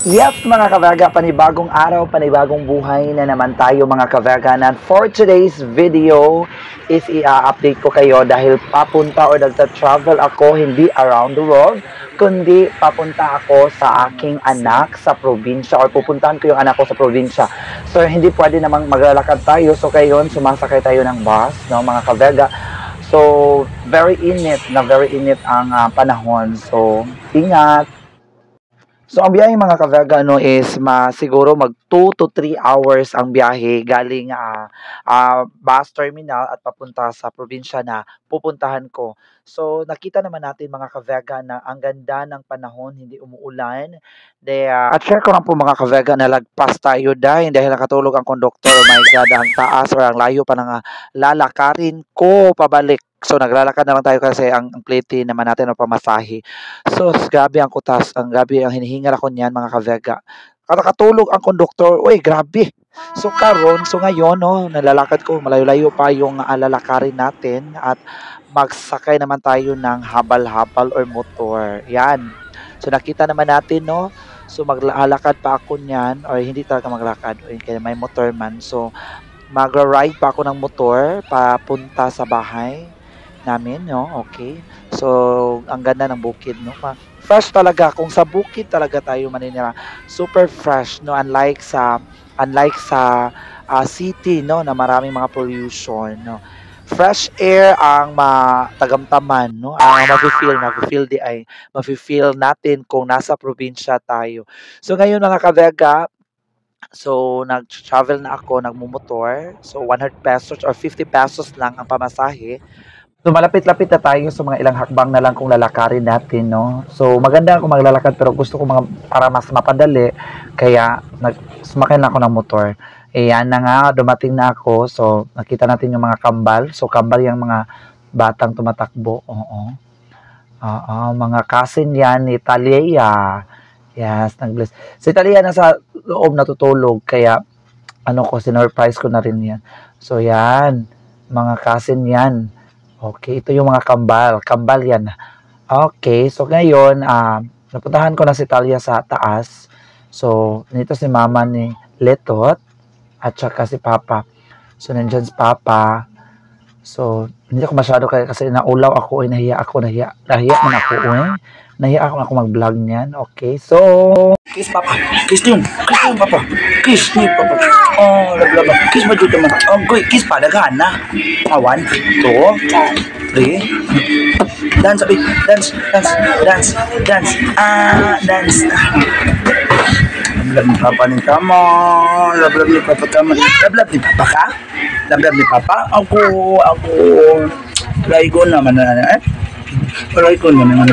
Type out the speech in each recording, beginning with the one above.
Yes mga kaverga, panibagong araw, panibagong buhay na naman tayo mga kaverganan. For today's video is i-update ko kayo dahil papunta or nagta-travel ako hindi around the world, kundi papunta ako sa aking anak sa probinsya or pupuntahan ko yung anak ko sa probinsya. So hindi pwede namang maglalakad tayo, so kayon sumasakay tayo ng bus, no mga kaverga. So very init ang panahon, so ingat. So, ang biyahe mga kaverga is siguro mag 2 to 3 hours ang biyahe galing bus terminal at papunta sa probinsya na pupuntahan ko. So, nakita naman natin mga kaverga na ang ganda ng panahon, hindi umuulan. At share ko lang po mga kaverga na lagpas tayo dahil nakatulog ang konduktor. Oh my God, ang taas or ang layo pa ng lalakarin ko pabalik. So, naglalakad na lang tayo kasi ang plate naman natin ang pamasahe. So, grabe ang kutas, ang grabe ang hinihingal ako niyan mga kaverga. Nakatulog ang konduktor, uy, grabe. So, ngayon, no, nalalakad ko, malayo-layo pa yung lalakarin natin at magsakay naman tayo ng habal-habal or motor. Yan. So, nakita naman natin, no, so maglalakad pa ako niyan, or hindi talaga maglakad, kaya may motor man. So, magra-ride pa ako ng motor papunta sa bahay namin, no? Okay. So, ang ganda ng bukid, no? Fresh talaga. Kung sa bukid talaga tayo maninira, super fresh, no? Unlike sa city, no, na maraming mga pollution, no? Fresh air ang matagamtaman, no? Ang mafe-feel natin kung nasa probinsya tayo. So, ngayon mga kaverga, so, nag-travel na ako, nagmumotor. So, 100 pesos or 50 pesos lang ang pamasahe. So, malapit-lapit na tayo sa mga ilang hakbang na lang kung lalakarin natin, no? So, maganda ako maglalakad pero gusto ko para mas mapadali. Kaya, sumakay na ako ng motor. Yan na nga, dumating na ako. So, nakita natin yung mga kambal. So, kambal yung mga batang tumatakbo. Oo. Mga cousin yan ni Talia. Yes, nag-bless. Si Talia nasa loob natutulog. Kaya, sinurprise ko na rin yan. So, yan. Mga cousin yan. Okay, ito yung mga kambal. Kambal yan. Okay, so ngayon, napuntahan ko na si Talia sa taas. So, nito si mama ni Letot at saka si Papa. So, nandyan si Papa. So, hindi ako masyado kasi naulaw ako, nahiya man ako, nahiya ako mag-vlog niyan. Okay, so, kiss Papa. Kiss yun, Papa. Kiss ni Papa. Oh, love. Kiss mo dito man. Oh, kiss pa, daghan na. 1, 2, 3. Dance, sabi. Dance. Dance. Love ni Papa ni Tama. Love ni Papa Tama. Love ni Papa ka? Love ni Papa? Ako. Laigo naman na. Laigo naman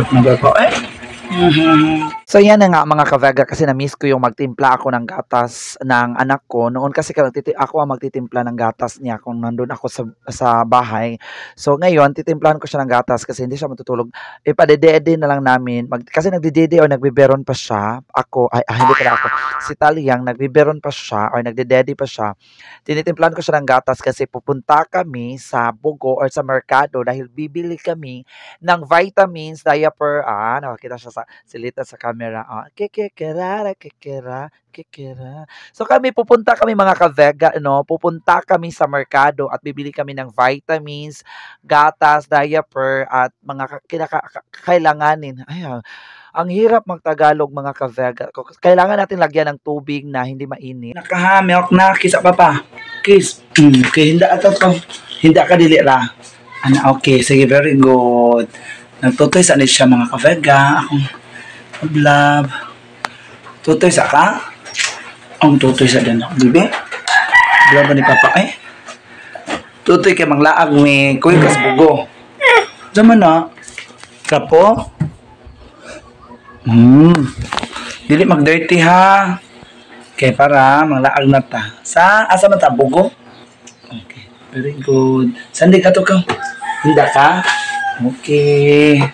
So yan na nga mga kaverga kasi na-miss ko yung magtimpla ako ng gatas ng anak ko. Noon kasi ako ang magtitimpla ng gatas niya kung nandun ako sa bahay. So ngayon, titimplahan ko siya ng gatas kasi hindi siya matutulog. Ipadedede na lang namin. Kasi nagdedede o nagbiberon pa siya. Hindi pala ako. Si Taliang nagbiberon pa siya or nagdedede pa siya. Tinitimplahan ko siya ng gatas kasi pupunta kami sa Bugo or sa Merkado dahil bibili kami ng vitamins, diaper. Nakakita siya silita sa camera. Kekera. So pupunta kami mga kaverga, no? Pupunta kami sa Merkado at bibili kami ng vitamins, gatas, diaper at mga kailanganin. Ang hirap magtagalog mga kaverga. Kailangan natin lagyan ng tubig na hindi mainit. Nakaha-milk na, kiss Papa. Kiss. Okay, hindi ka dili ra. Okay, sige, very good. Nagtutoy sa siya mga kaverga. Love. Tutoy sa ka? Ang tutoy sa din. Bibi? Love ni Papa tutoy kay manglaag may kuy kas bugo. Zaman na. Kapo? Dili mag-dirty ha. Okay, para manglaag na ta. Asa man ta bugo? Okay, very good. Sandi ka to ka? Hinda ka? Okay.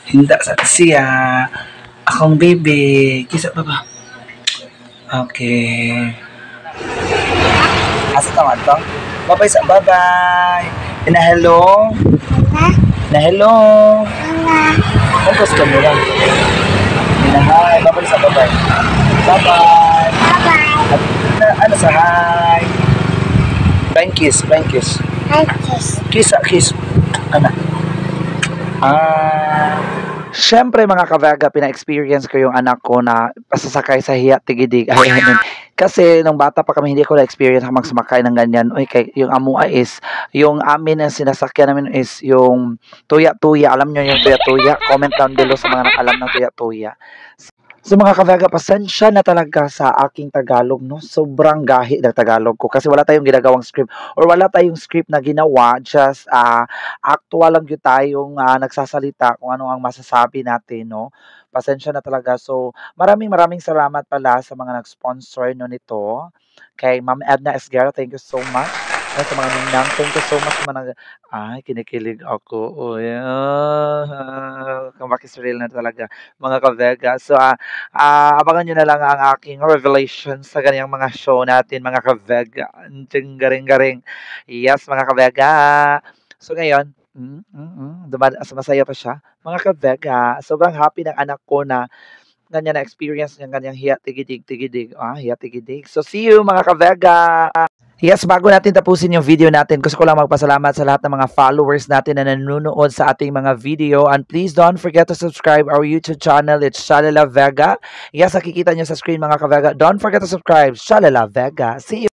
Hinda sa siya. Akong baby. Kisa pa ba? Okay. Asa tawad to? Bye-bye. Na hello? Na hello? Focus ka mo lang. Hi. Bye-bye sa baba. bye-bye. Bye-bye. Bye-bye. Ano sa hi? Bang kiss, bang kiss. Hi, kiss. Kiss, kiss. Ano? Siyempre mga kabaga, pina-experience ko yung anak ko na pasasakay sa hiya tigidig. Ay, kasi nung bata pa kami, hindi ko na-experience ang magsumakay ng ganyan. Uy, yung amua is, yung amin na sinasakyan namin is yung tuya-tuya. Alam nyo yung tuya-tuya? Comment down below sa mga nakalam ng tuya-tuya. So mga kabaga, pasensya na talaga sa aking Tagalog, no? Sobrang gahi ng Tagalog ko kasi wala tayong ginagawang script or wala tayong script na ginawa, just actual lang yun tayong nagsasalita kung ano ang masasabi natin, no? Pasensya na talaga. So, maraming salamat pala sa mga nag-sponsor no nito. Kay Ma'am Edna Esguerra, thank you so much. At sa mga ninang, thank you so much sa mga ay, kinikilig ako. Uy, kamakisreal na talaga, mga ka-Vega. So, abangan nyo na lang ang aking revelation sa ganyang mga show natin, mga ka-Vega. Garing-garing. Yes, mga ka-Vega. So, ngayon, masaya pa siya. Mga ka-Vega, sobrang happy ng anak ko na ganyan na experience ng ganyang hiya tigidig. Hiya tigidig. So, see you, mga ka-Vega. Yes, bago natin tapusin yung video natin, gusto ko lang magpasalamat sa lahat ng mga followers natin na nanonood sa ating mga video. And please don't forget to subscribe our YouTube channel. It's Shalala Vega. Yes, nakikita nyo sa screen mga ka-Vega. Don't forget to subscribe, Shalala Vega. See you!